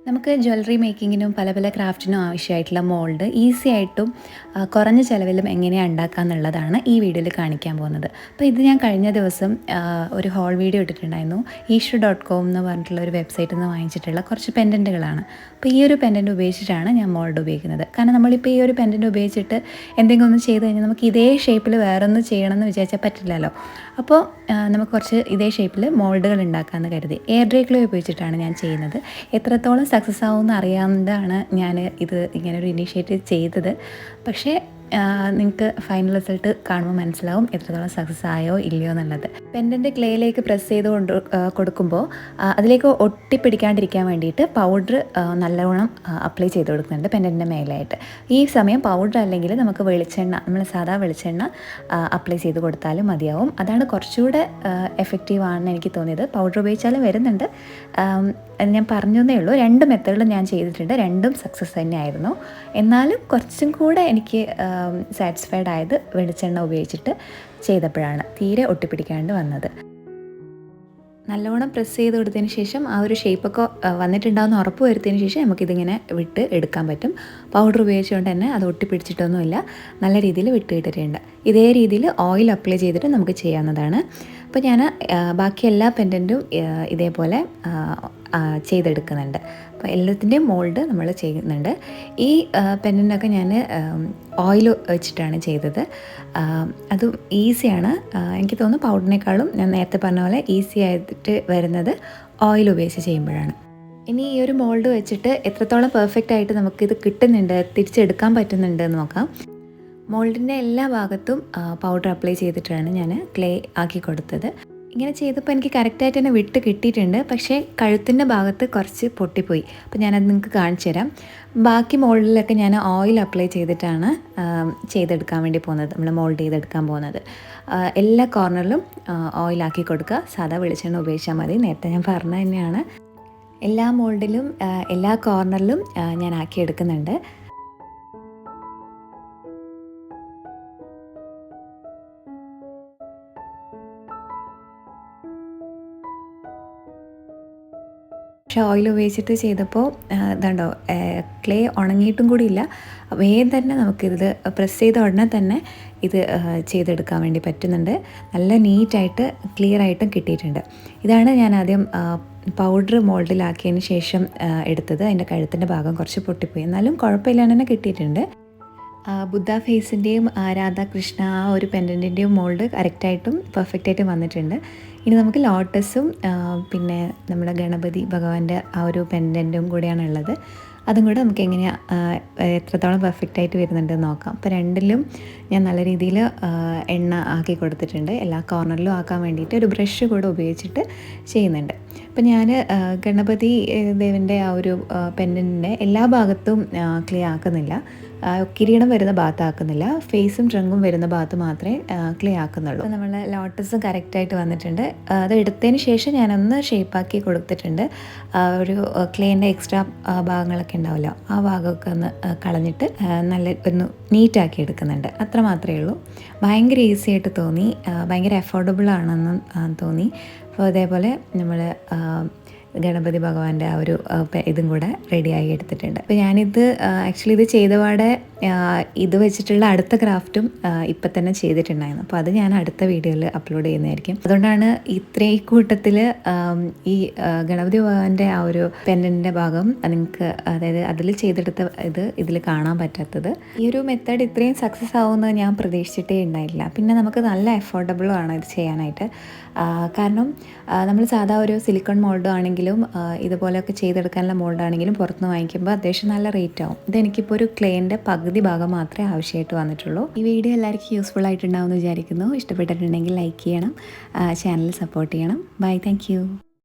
നമുക്ക് ജ്വല്ലറി മേക്കിങ്ങിനും പല പല ക്രാഫ്റ്റിനും ആവശ്യമായിട്ടുള്ള മോൾഡ് ഈസി ആയിട്ടും കുറഞ്ഞ ചിലവിലും എങ്ങനെയാണ് ഉണ്ടാക്കുക എന്നുള്ളതാണ് ഈ വീഡിയോയിൽ കാണിക്കാൻ പോകുന്നത്. അപ്പോൾ ഇത് ഞാൻ കഴിഞ്ഞ ദിവസം ഒരു ഹോൾ വീഡിയോ ഇട്ടിട്ടുണ്ടായിരുന്നു. ഈഷു.com എന്ന് പറഞ്ഞിട്ടുള്ള ഒരു വെബ്സൈറ്റിൽ നിന്ന് വാങ്ങിച്ചിട്ടുള്ള കുറച്ച് പെൻഡൻറ്റുകളാണ്. അപ്പോൾ ഈ ഒരു പെൻഡൻറ്റ് ഉപയോഗിച്ചിട്ടാണ് ഞാൻ മോൾഡ് ഉപയോഗിക്കുന്നത്. കാരണം നമ്മളിപ്പോൾ ഈ ഒരു പെൻഡൻറ്റ് ഉപയോഗിച്ചിട്ട് എന്തെങ്കിലും ഒന്ന് ചെയ്ത് കഴിഞ്ഞാൽ നമുക്ക് ഇതേ ഷേപ്പിൽ വേറൊന്ന് ചെയ്യണമെന്ന് വിചാരിച്ചാൽ പറ്റില്ലല്ലോ. അപ്പോൾ നമുക്ക് കുറച്ച് ഇതേ ഷേപ്പിൽ മോൾഡുകൾ ഉണ്ടാക്കാമെന്ന് കരുതി എയർ ഡ്രൈ ക്ലേ ഉപയോഗിച്ചിട്ടാണ് ഞാൻ ചെയ്യുന്നത്. എത്രത്തോളം സക്സസ് ആവുമെന്ന് അറിയാവുന്നതാണ് ഞാൻ ഇത് ഇങ്ങനൊരു ഇനീഷ്യേറ്റീവ് ചെയ്തത്. പക്ഷേ നിങ്ങൾക്ക് ഫൈനൽ റിസൾട്ട് കാണുമ്പോൾ മനസ്സിലാവും എത്രത്തോളം സക്സസ് ആയോ ഇല്ലയോ എന്നുള്ളത്. പെൻഡൻറ്റ് ക്ലേയിലേക്ക് പ്രസ് ചെയ്ത് കൊടുക്കുമ്പോൾ അതിലേക്ക് ഒട്ടിപ്പിടിക്കാണ്ടിരിക്കാൻ വേണ്ടിയിട്ട് പൗഡർ നല്ലവണ്ണം അപ്ലൈ ചെയ്ത് കൊടുക്കുന്നുണ്ട് പെൻഡൻറ്റിൻ്റെ മേലായിട്ട്. ഈ സമയം പൗഡർ അല്ലെങ്കിൽ നമുക്ക് വെളിച്ചെണ്ണ, നമ്മൾ സാധാ വെളിച്ചെണ്ണ അപ്ലൈ ചെയ്ത് കൊടുത്താലും മതിയാവും. അതാണ് കുറച്ചുകൂടെ എഫക്റ്റീവ് ആണെന്ന് എനിക്ക് തോന്നിയത്. പൗഡർ ഉപയോഗിച്ചാലും വരുന്നുണ്ട്, ഞാൻ പറഞ്ഞതേ ഉള്ളൂ. 2 മെത്തേഡിലും ഞാൻ ചെയ്തിട്ടുണ്ട്, 2ഉം സക്സസ് തന്നെയായിരുന്നു. എന്നാലും കുറച്ചും കൂടെ എനിക്ക് സാറ്റിസ്ഫൈഡ് ആയത് വെളിച്ചെണ്ണ ഉപയോഗിച്ചിട്ട് ചെയ്തപ്പോഴാണ് തീരെ ഒട്ടിപ്പിടിക്കാണ്ട് വന്നത്. നല്ലോണം പ്രസ് ചെയ്ത് കൊടുത്തതിന് ശേഷം ആ ഒരു ഷേപ്പൊക്കെ വന്നിട്ടുണ്ടാകുന്ന ഉറപ്പ് വരുത്തിയതിന് ശേഷം നമുക്കിതിങ്ങനെ വിട്ട് എടുക്കാൻ പറ്റും. പൗഡർ ഉപയോഗിച്ചുകൊണ്ട് തന്നെ അത് ഒട്ടിപ്പിടിച്ചിട്ടൊന്നുമില്ല, നല്ല രീതിയിൽ വിട്ട് ഇട്ടിട്ടുണ്ട്. ഇതേ രീതിയിൽ ഓയിൽ അപ്ലൈ ചെയ്തിട്ട് നമുക്ക് ചെയ്യാവുന്നതാണ്. അപ്പോൾ ഞാൻ ബാക്കി എല്ലാ പെൻഡൻറ്റും ഇതേപോലെ ചെയ്തെടുക്കുന്നുണ്ട്. അപ്പോൾ എല്ലാത്തിൻ്റെയും മോൾഡ് നമ്മൾ ചെയ്യുന്നുണ്ട്. ഈ പെൻഡൻറ്റൊക്കെ ഞാൻ ഓയിൽ വെച്ചിട്ടാണ് ചെയ്തത്. അതും ഈസിയാണ്. എനിക്ക് തോന്നുന്നു പൗഡറിനേക്കാളും ഞാൻ നേരത്തെ പറഞ്ഞ പോലെ ഈസി ആയിട്ട് വരുന്നത് ഓയിൽ ഉപയോഗിച്ച് ചെയ്യുമ്പോഴാണ്. ഇനി ഈ ഒരു മോൾഡ് വെച്ചിട്ട് എത്രത്തോളം പെർഫെക്റ്റ് ആയിട്ട് നമുക്കിത് കിട്ടുന്നുണ്ട്, തിരിച്ചെടുക്കാൻ പറ്റുന്നുണ്ട് എന്ന് നോക്കാം. മോൾഡിൻ്റെ എല്ലാ ഭാഗത്തും പൗഡർ അപ്ലൈ ചെയ്തിട്ടാണ് ഞാൻ ക്ലേ ആക്കി കൊടുത്തത്. ഇങ്ങനെ ചെയ്തപ്പോൾ എനിക്ക് കറക്റ്റായിട്ട് തന്നെ വിട്ട് കിട്ടിയിട്ടുണ്ട്. പക്ഷേ കഴുത്തിൻ്റെ ഭാഗത്ത് കുറച്ച് പൊട്ടിപ്പോയി. അപ്പോൾ ഞാനത് നിങ്ങൾക്ക് കാണിച്ചു തരാം. ബാക്കി മോൾഡിലൊക്കെ ഞാൻ ഓയിൽ അപ്ലൈ ചെയ്തിട്ടാണ് ചെയ്തെടുക്കാൻ വേണ്ടി പോകുന്നത്, നമ്മൾ മോൾഡ് ചെയ്തെടുക്കാൻ പോകുന്നത്. എല്ലാ കോർണറിലും ഓയിലാക്കി കൊടുക്കുക. സാധാ വെളിച്ചെണ്ണ ഉപയോഗിച്ചാൽ മതി, നേരത്തെ ഞാൻ പറഞ്ഞ തന്നെയാണ്. എല്ലാ മോൾഡിലും എല്ലാ കോർണറിലും ഞാൻ ആക്കിയെടുക്കുന്നുണ്ട്. പക്ഷേ ഓയിൽ ഉപയോഗിച്ചിട്ട് ചെയ്തപ്പോൾ ഇതുണ്ടോ, ക്ലേ ഉണങ്ങിയിട്ടും കൂടി ഇല്ല. വേഗം തന്നെ നമുക്കിത് പ്രസ് ചെയ്ത ഉടനെ തന്നെ ഇത് ചെയ്തെടുക്കാൻ വേണ്ടി പറ്റുന്നുണ്ട്. നല്ല നീറ്റായിട്ട് ക്ലിയർ ആയിട്ടും കിട്ടിയിട്ടുണ്ട്. ഇതാണ് ഞാൻ ആദ്യം പൗഡർ മോൾഡിലാക്കിയതിന് ശേഷം എടുത്തത്. അതിൻ്റെ കഴുത്തിൻ്റെ ഭാഗം കുറച്ച് പൊട്ടിപ്പോയി, എന്നാലും കുഴപ്പമില്ലാണ്ട് തന്നെ കിട്ടിയിട്ടുണ്ട്. ബുദ്ധ ഫേസിൻ്റെയും രാധാകൃഷ്ണ ആ ഒരു പെൻഡൻറ്റിൻ്റെയും മോൾഡ് കറക്റ്റായിട്ടും പെർഫെക്റ്റായിട്ടും വന്നിട്ടുണ്ട്. ഇനി നമുക്ക് ലോട്ടസും പിന്നെ നമ്മുടെ ഗണപതി ഭഗവാന്റെ ആ ഒരു പെൻഡൻറ്റും കൂടിയാണ് ഉള്ളത്. അതും കൂടെ നമുക്ക് എങ്ങനെയാണ് എത്രത്തോളം പെർഫെക്റ്റായിട്ട് വരുന്നുണ്ടെന്ന് നോക്കാം. അപ്പോൾ രണ്ടിലും ഞാൻ നല്ല രീതിയിൽ എണ്ണ ആക്കി കൊടുത്തിട്ടുണ്ട്. എല്ലാ കോർണറിലും ആക്കാൻ വേണ്ടിയിട്ട് ഒരു ബ്രഷ് കൂടെ ഉപയോഗിച്ചിട്ട് ചെയ്യുന്നുണ്ട്. അപ്പോൾ ഞാൻ ഗണപതി ദേവൻ്റെ ആ ഒരു പെൻഡൻറ്റിൻ്റെ എല്ലാ ഭാഗത്തും ക്ലേ ആക്കുന്നില്ല, കിരീടം വരുന്ന ഭാഗത്ത് ആക്കുന്നില്ല. ഫേസും ട്രങ്കും വരുന്ന ഭാഗത്ത് മാത്രമേ ക്ലേ ആക്കുന്നുള്ളൂ. നമ്മൾ ലോട്ടസും കറക്റ്റായിട്ട് വന്നിട്ടുണ്ട്. അത് എടുത്തതിന് ശേഷം ഞാനൊന്ന് ഷേപ്പാക്കി കൊടുത്തിട്ടുണ്ട്. ഒരു ക്ലേൻ്റെ എക്സ്ട്രാ ഭാഗങ്ങളൊക്കെ ഉണ്ടാവുമല്ലോ, ആ ഭാഗമൊക്കെ ഒന്ന് കളഞ്ഞിട്ട് നല്ല ഒന്ന് നീറ്റാക്കി എടുക്കുന്നുണ്ട്. അത്ര മാത്രമേ ഉള്ളൂ. ഭയങ്കര ഈസി ആയിട്ട് തോന്നി, ഭയങ്കര അഫോർഡബിൾ ആണെന്നും തോന്നി. അപ്പോൾ അതേപോലെ നമ്മൾ ഗണപതി ഭഗവാന്റെ ആ ഒരു ഇതും കൂടെ റെഡിയായി എടുത്തിട്ടുണ്ട്. അപ്പോൾ ഞാനിത് ആക്ച്വലി ഇത് ചെയ്തപാടെ ഇത് വെച്ചിട്ടുള്ള അടുത്ത ക്രാഫ്റ്റും ഇപ്പം തന്നെ ചെയ്തിട്ടുണ്ടായിരുന്നു. അപ്പോൾ അത് ഞാൻ അടുത്ത വീഡിയോയിൽ അപ്ലോഡ് ചെയ്യുന്നതായിരിക്കും. അതുകൊണ്ടാണ് ഇത്രയും കൂട്ടത്തിൽ ഈ ഗണപതി ഭഗവാന്റെ ആ ഒരു പെൻഡൻറ്റിൻ്റെ ഭാഗം നിങ്ങൾക്ക്, അതായത് അതിൽ ചെയ്തെടുത്ത ഇതിൽ കാണാൻ പറ്റാത്തത്. ഈ ഒരു മെത്തേഡ് ഇത്രയും സക്സസ് ആവുമെന്ന് ഞാൻ പ്രതീക്ഷിച്ചിട്ടേ ഉണ്ടായില്ല. പിന്നെ നമുക്ക് നല്ല അഫോർഡബിളും ആണ് ഇത് ചെയ്യാനായിട്ട്. കാരണം നമ്മൾ സാധാ ഒരു സിലിക്കൺ മോൾഡ് ആണെങ്കിലും ഇതുപോലെയൊക്കെ ചെയ്തെടുക്കാനുള്ള മോൾഡാണെങ്കിലും പുറത്തുനിന്ന് വാങ്ങിക്കുമ്പോൾ അത്യാവശ്യം നല്ല റേറ്റ് ആവും. ഇതെനിക്കിപ്പോൾ ഒരു ക്ലേൻ്റെ പകുതി ഭാഗം മാത്രമേ ആവശ്യമായിട്ട് വന്നിട്ടുള്ളൂ. ഈ വീഡിയോ എല്ലാവർക്കും യൂസ്ഫുൾ ആയിട്ടുണ്ടാവുമെന്ന് വിചാരിക്കുന്നു. ഇഷ്ടപ്പെട്ടിട്ടുണ്ടെങ്കിൽ ലൈക്ക് ചെയ്യണം, ചാനൽ സപ്പോർട്ട് ചെയ്യണം. Bye, thank U.